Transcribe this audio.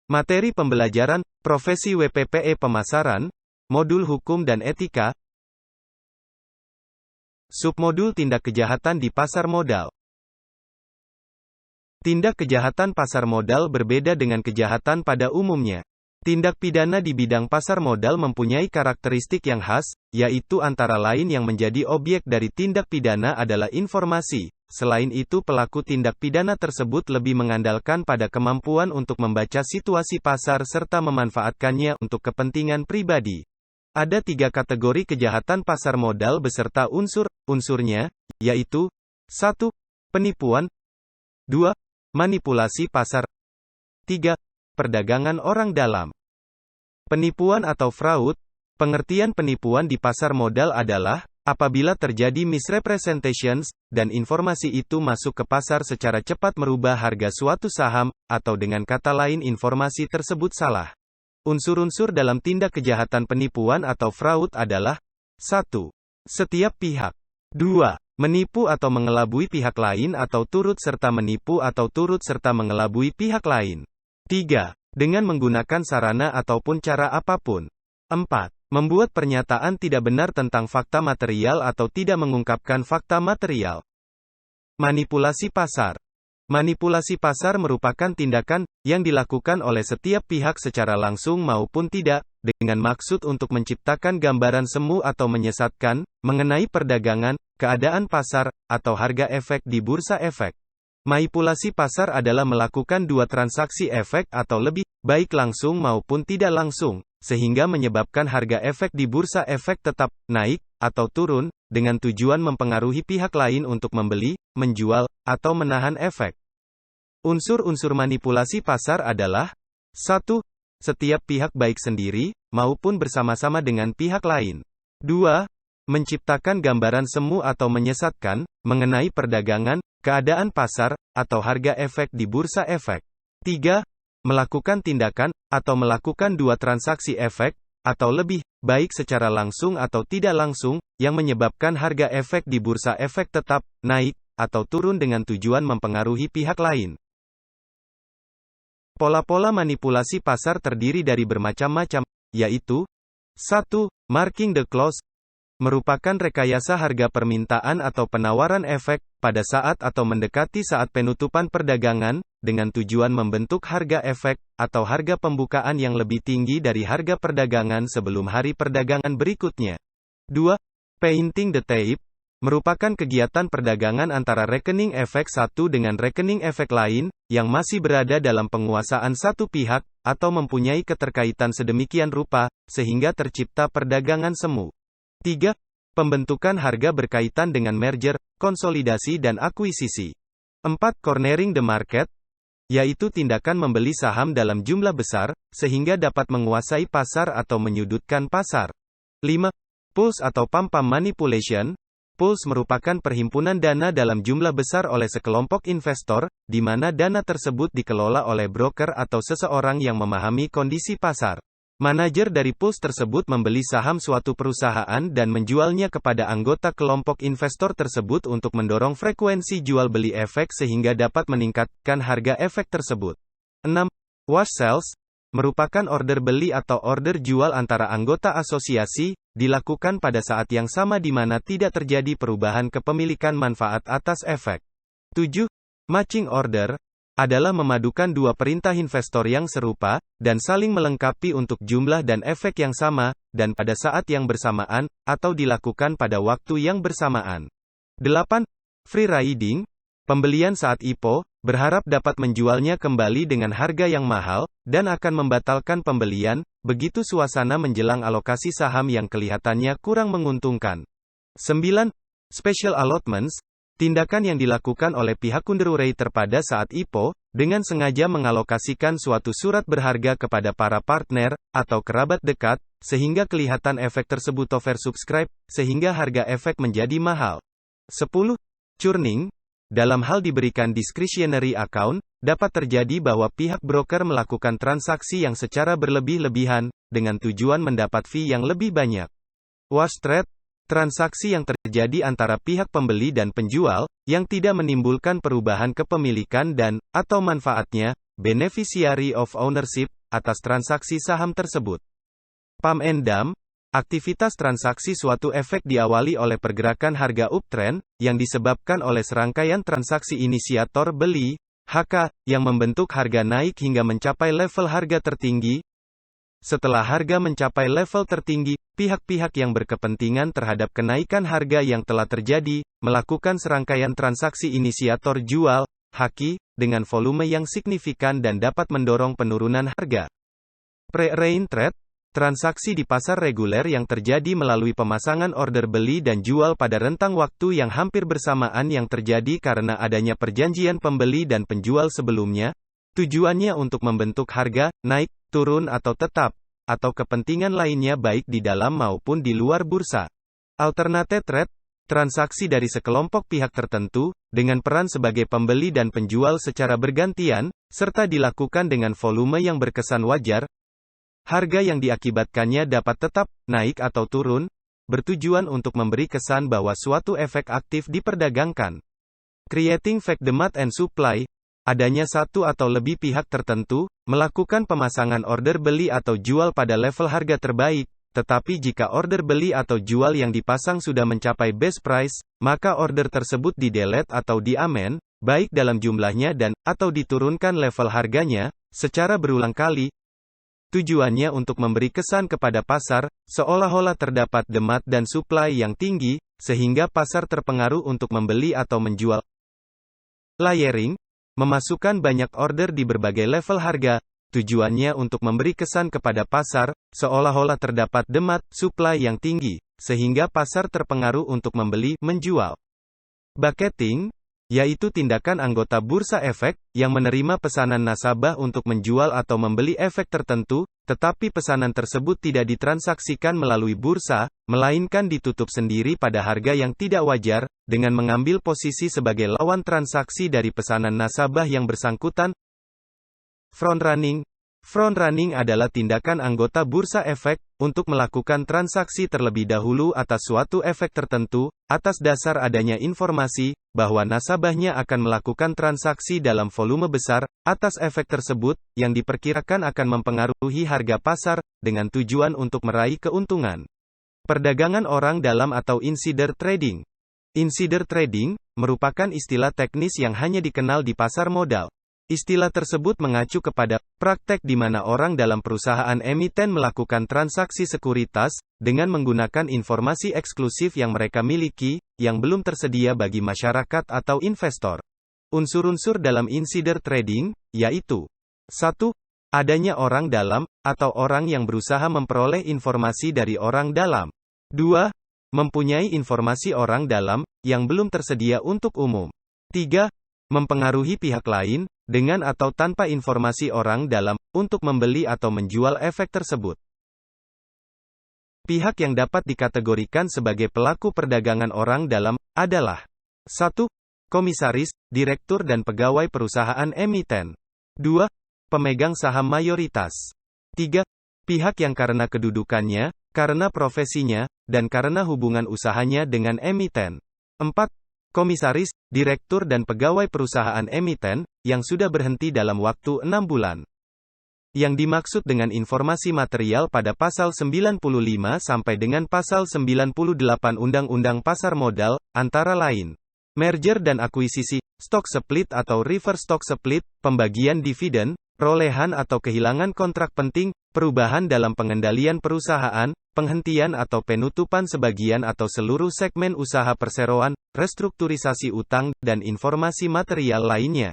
Materi pembelajaran, Profesi WPPE Pemasaran, Modul Hukum dan Etika. Submodul Tindak Kejahatan di Pasar Modal. Tindak kejahatan pasar modal berbeda dengan kejahatan pada umumnya. Tindak pidana di bidang pasar modal mempunyai karakteristik yang khas, yaitu antara lain yang menjadi objek dari tindak pidana adalah informasi. Selain itu, pelaku tindak pidana tersebut lebih mengandalkan pada kemampuan untuk membaca situasi pasar serta memanfaatkannya untuk kepentingan pribadi. Ada 3 kategori kejahatan pasar modal beserta unsur-unsurnya, yaitu 1. Penipuan 2. Manipulasi pasar 3. Perdagangan orang dalam. Penipuan atau fraud. Pengertian penipuan di pasar modal adalah apabila terjadi misrepresentations, dan informasi itu masuk ke pasar secara cepat merubah harga suatu saham, atau dengan kata lain informasi tersebut salah. Unsur-unsur dalam tindak kejahatan penipuan atau fraud adalah 1. Setiap pihak 2. Menipu atau mengelabui pihak lain atau turut serta menipu atau turut serta mengelabui pihak lain. 3. Dengan menggunakan sarana ataupun cara apapun. 4. Membuat pernyataan tidak benar tentang fakta material atau tidak mengungkapkan fakta material. Manipulasi pasar. Manipulasi pasar merupakan tindakan yang dilakukan oleh setiap pihak secara langsung maupun tidak, dengan maksud untuk menciptakan gambaran semu atau menyesatkan mengenai perdagangan, keadaan pasar, atau harga efek di bursa efek. Manipulasi pasar adalah melakukan 2 transaksi efek atau lebih, baik langsung maupun tidak langsung, sehingga menyebabkan harga efek di bursa efek tetap naik atau turun, dengan tujuan mempengaruhi pihak lain untuk membeli, menjual, atau menahan efek. Unsur-unsur manipulasi pasar adalah 1. Setiap pihak baik sendiri, maupun bersama-sama dengan pihak lain. 2. Menciptakan gambaran semu atau menyesatkan mengenai perdagangan, keadaan pasar, atau harga efek di bursa efek. 3. Melakukan tindakan, atau melakukan 2 transaksi efek, atau lebih, baik secara langsung atau tidak langsung, yang menyebabkan harga efek di bursa efek tetap naik, atau turun dengan tujuan mempengaruhi pihak lain. Pola-pola manipulasi pasar terdiri dari bermacam-macam, yaitu 1. Marking the close. Merupakan rekayasa harga permintaan atau penawaran efek, pada saat atau mendekati saat penutupan perdagangan, dengan tujuan membentuk harga efek, atau harga pembukaan yang lebih tinggi dari harga perdagangan sebelum hari perdagangan berikutnya. 2. Painting the tape. Merupakan kegiatan perdagangan antara rekening efek satu dengan rekening efek lain, yang masih berada dalam penguasaan satu pihak, atau mempunyai keterkaitan sedemikian rupa, sehingga tercipta perdagangan semu. 3. Pembentukan harga berkaitan dengan merger, konsolidasi dan akuisisi. 4. Cornering the market, yaitu tindakan membeli saham dalam jumlah besar, sehingga dapat menguasai pasar atau menyudutkan pasar. 5. Pools atau pump-pump manipulation. Pools merupakan perhimpunan dana dalam jumlah besar oleh sekelompok investor, di mana dana tersebut dikelola oleh broker atau seseorang yang memahami kondisi pasar. Manajer dari pools tersebut membeli saham suatu perusahaan dan menjualnya kepada anggota kelompok investor tersebut untuk mendorong frekuensi jual beli efek sehingga dapat meningkatkan harga efek tersebut. 6. Wash sales merupakan order beli atau order jual antara anggota asosiasi, dilakukan pada saat yang sama di mana tidak terjadi perubahan kepemilikan manfaat atas efek. 7. Matching order adalah memadukan 2 perintah investor yang serupa, dan saling melengkapi untuk jumlah dan efek yang sama, dan pada saat yang bersamaan, atau dilakukan pada waktu yang bersamaan. 8. Free riding, pembelian saat IPO, berharap dapat menjualnya kembali dengan harga yang mahal, dan akan membatalkan pembelian, begitu suasana menjelang alokasi saham yang kelihatannya kurang menguntungkan. 9. Special allotments, tindakan yang dilakukan oleh pihak underwriter pada saat IPO, dengan sengaja mengalokasikan suatu surat berharga kepada para partner, atau kerabat dekat, sehingga kelihatan efek tersebut oversubscribe, sehingga harga efek menjadi mahal. 10. Churning, dalam hal diberikan discretionary account, dapat terjadi bahwa pihak broker melakukan transaksi yang secara berlebih-lebihan, dengan tujuan mendapat fee yang lebih banyak. Wash trade, transaksi yang terjadi antara pihak pembeli dan penjual, yang tidak menimbulkan perubahan kepemilikan dan, atau manfaatnya, beneficiary of ownership, atas transaksi saham tersebut. Pump and dump. Aktivitas transaksi suatu efek diawali oleh pergerakan harga uptrend, yang disebabkan oleh serangkaian transaksi inisiator beli, HK, yang membentuk harga naik hingga mencapai level harga tertinggi. Setelah harga mencapai level tertinggi, pihak-pihak yang berkepentingan terhadap kenaikan harga yang telah terjadi, melakukan serangkaian transaksi inisiator jual, HQ, dengan volume yang signifikan dan dapat mendorong penurunan harga. Pre-rain trade. Transaksi di pasar reguler yang terjadi melalui pemasangan order beli dan jual pada rentang waktu yang hampir bersamaan yang terjadi karena adanya perjanjian pembeli dan penjual sebelumnya, tujuannya untuk membentuk harga, naik, turun atau tetap, atau kepentingan lainnya baik di dalam maupun di luar bursa. Alternate trade, transaksi dari sekelompok pihak tertentu, dengan peran sebagai pembeli dan penjual secara bergantian, serta dilakukan dengan volume yang berkesan wajar. Harga yang diakibatkannya dapat tetap, naik atau turun, bertujuan untuk memberi kesan bahwa suatu efek aktif diperdagangkan. Creating fake demand and supply, adanya satu atau lebih pihak tertentu, melakukan pemasangan order beli atau jual pada level harga terbaik, tetapi jika order beli atau jual yang dipasang sudah mencapai base price, maka order tersebut di-delete atau di-amend, baik dalam jumlahnya dan, atau diturunkan level harganya, secara berulang kali. Tujuannya untuk memberi kesan kepada pasar, seolah-olah terdapat demand dan supply yang tinggi, sehingga pasar terpengaruh untuk membeli atau menjual. Layering, memasukkan banyak order di berbagai level harga, tujuannya untuk memberi kesan kepada pasar, seolah-olah terdapat demand, supply yang tinggi, sehingga pasar terpengaruh untuk membeli, menjual. Bucketing, yaitu tindakan anggota bursa efek, yang menerima pesanan nasabah untuk menjual atau membeli efek tertentu, tetapi pesanan tersebut tidak ditransaksikan melalui bursa, melainkan ditutup sendiri pada harga yang tidak wajar, dengan mengambil posisi sebagai lawan transaksi dari pesanan nasabah yang bersangkutan. Front running. Front running adalah tindakan anggota bursa efek, untuk melakukan transaksi terlebih dahulu atas suatu efek tertentu, atas dasar adanya informasi, bahwa nasabahnya akan melakukan transaksi dalam volume besar, atas efek tersebut, yang diperkirakan akan mempengaruhi harga pasar, dengan tujuan untuk meraih keuntungan. Perdagangan orang dalam atau insider trading. Insider trading, merupakan istilah teknis yang hanya dikenal di pasar modal. Istilah tersebut mengacu kepada praktek di mana orang dalam perusahaan emiten melakukan transaksi sekuritas dengan menggunakan informasi eksklusif yang mereka miliki, yang belum tersedia bagi masyarakat atau investor. Unsur-unsur dalam insider trading, yaitu 1. Adanya orang dalam, atau orang yang berusaha memperoleh informasi dari orang dalam. 2. Mempunyai informasi orang dalam, yang belum tersedia untuk umum. 3. Mempengaruhi pihak lain, dengan atau tanpa informasi orang dalam, untuk membeli atau menjual efek tersebut. Pihak yang dapat dikategorikan sebagai pelaku perdagangan orang dalam, adalah 1. Komisaris, direktur dan pegawai perusahaan emiten. 2. Pemegang saham mayoritas. 3. Pihak yang karena kedudukannya, karena profesinya, dan karena hubungan usahanya dengan emiten. 4. Komisaris, direktur dan pegawai perusahaan emiten, yang sudah berhenti dalam waktu 6 bulan. Yang dimaksud dengan informasi material pada pasal 95 sampai dengan pasal 98 Undang-Undang Pasar Modal, antara lain, merger dan akuisisi, stock split atau reverse stock split, pembagian dividen, perolehan atau kehilangan kontrak penting, perubahan dalam pengendalian perusahaan, penghentian atau penutupan sebagian atau seluruh segmen usaha perseroan, restrukturisasi utang, dan informasi material lainnya.